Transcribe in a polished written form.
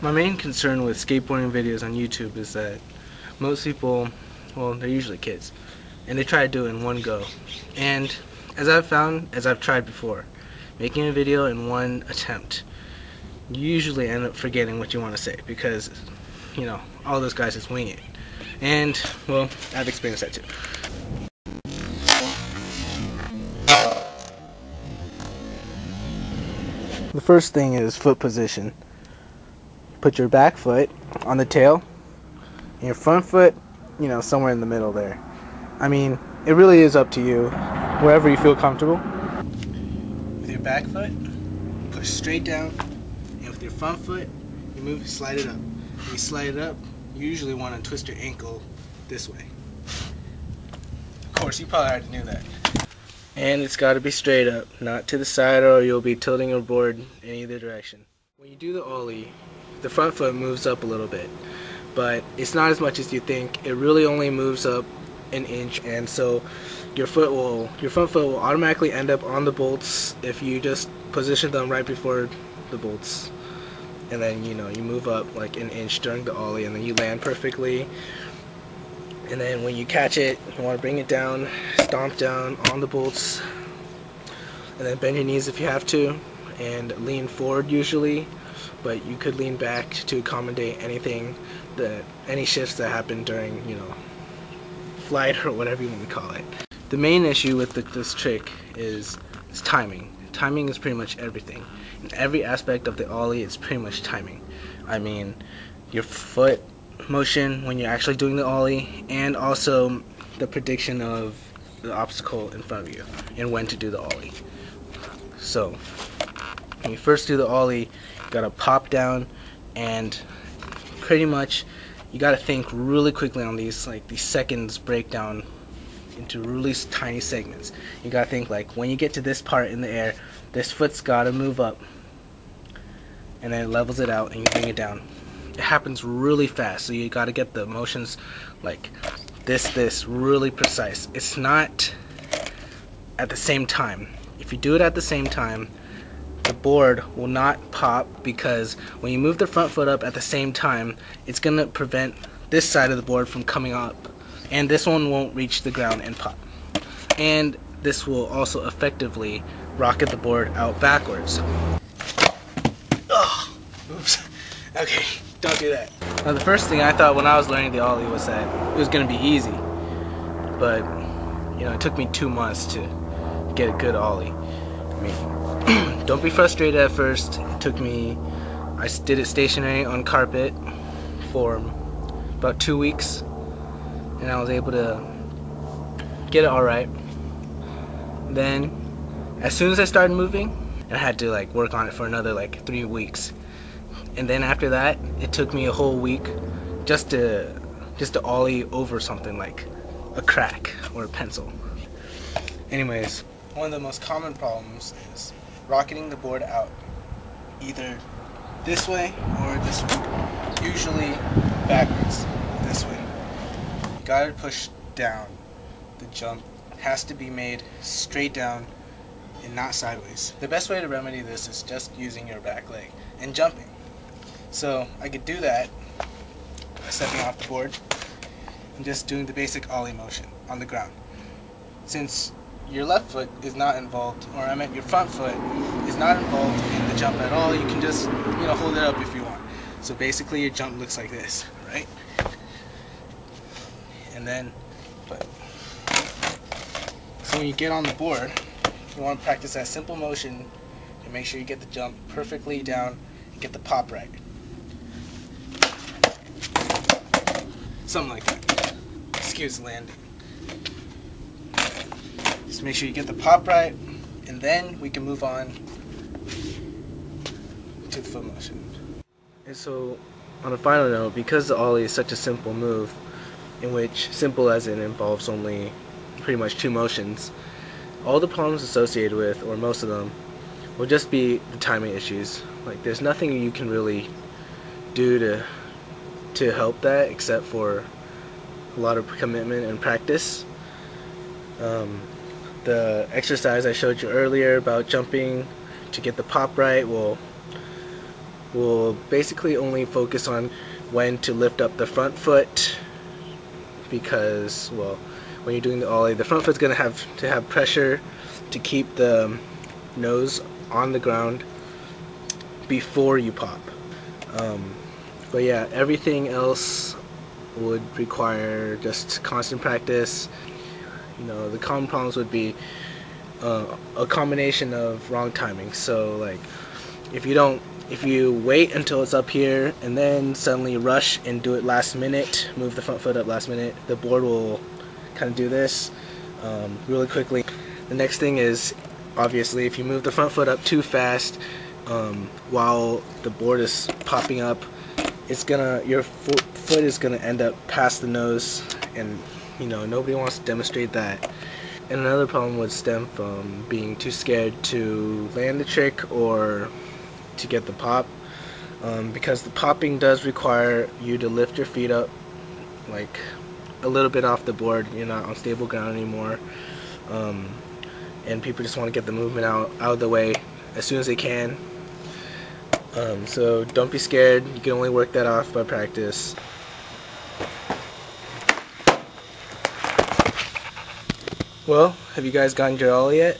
My main concern with skateboarding videos on YouTube is that most people, well, they're usually kids, and they try to do it in one go. And as I've found, as I've tried before, making a video in one attempt, you usually end up forgetting what you want to say because, you know, all those guys just wing it. And, well, I've experienced that too. The first thing is foot position. Put your back foot on the tail and your front foot, you know, somewhere in the middle there. I mean, it really is up to you, wherever you feel comfortable. With your back foot, push straight down, and with your front foot, you slide it up. When you slide it up, you usually want to twist your ankle this way. Of course, you probably already knew that. And it's got to be straight up, not to the side, or you'll be tilting your board in either direction. When you do the ollie, the front foot moves up a little bit, but it's not as much as you think. It really only moves up an inch, and so your front foot will automatically end up on the bolts if you just position them right before the bolts, and then you move up like an inch during the ollie, and then you land perfectly. And then when you catch it, you want to bring it down, stomp down on the bolts, and then bend your knees if you have to, and lean forward usually, but you could lean back to accommodate any shifts that happen during, flight or whatever you want to call it. The main issue with this trick is timing. Timing is pretty much everything. In every aspect of the ollie, it's pretty much timing. I mean, your foot motion when you're actually doing the ollie, and also the prediction of the obstacle in front of you and when to do the ollie. So when you first do the ollie, you gotta pop down, and pretty much you gotta think really quickly on these seconds break down into really tiny segments. You gotta think like, when you get to this part in the air, this foot's gotta move up, and then it levels it out and you bring it down. It happens really fast, so you gotta get the motions like this really precise. It's not at the same time. If you do it at the same time, the board will not pop, because when you move the front foot up at the same time, it's gonna prevent this side of the board from coming up, and this one won't reach the ground and pop. And this will also effectively rocket the board out backwards. Ugh. Oops. Okay. Don't do that. Now, the first thing I thought when I was learning the ollie was that it was going to be easy, but it took me 2 months to get a good ollie. I mean, don't be frustrated at first. I did it stationary on carpet for about 2 weeks, and I was able to get it alright. Then, as soon as I started moving, I had to work on it for another 3 weeks. And then after that, it took me a whole week just to ollie over something like a crack or a pencil. Anyways, one of the most common problems is rocketing the board out, either this way or this way. Usually backwards, this way. You gotta push down. The jump has to be made straight down and not sideways. The best way to remedy this is just using your back leg and jumping. So I could do that by stepping off the board and just doing the basic ollie motion on the ground. Since your left foot is not involved, or I meant your front foot is not involved in the jump at all, you can just hold it up if you want. So basically your jump looks like this, right? And then, so when you get on the board, you want to practice that simple motion and make sure you get the jump perfectly down and get the pop right. Something like that. Excuse the landing. Just make sure you get the pop right, and then we can move on to the foot motion. And so, on a final note, because the ollie is such a simple move, in which simple as it involves only pretty much 2 motions, all the problems associated with, or most of them, will just be the timing issues. There's nothing you can really do to help that, except for a lot of commitment and practice. The exercise I showed you earlier about jumping to get the pop right will will basically only focus on when to lift up the front foot, because, well, when you're doing the ollie, the front foot's going to have pressure to keep the nose on the ground before you pop. But yeah, everything else would require just constant practice. You know, the common problems would be a combination of wrong timing. So like, if you wait until it's up here and then suddenly rush and do it last minute, move the front foot up last minute, the board will kind of do this really quickly. The next thing is, obviously, if you move the front foot up too fast while the board is popping up, your foot is gonna end up past the nose, and you know, nobody wants to demonstrate that. And another problem would stem from being too scared to land the trick or to get the pop, because the popping does require you to lift your feet up like a little bit off the board. You're not on stable ground anymore, and people just want to get the movement out of the way as soon as they can. So don't be scared. You can only work that off by practice. Well, have you guys gotten your ollie yet?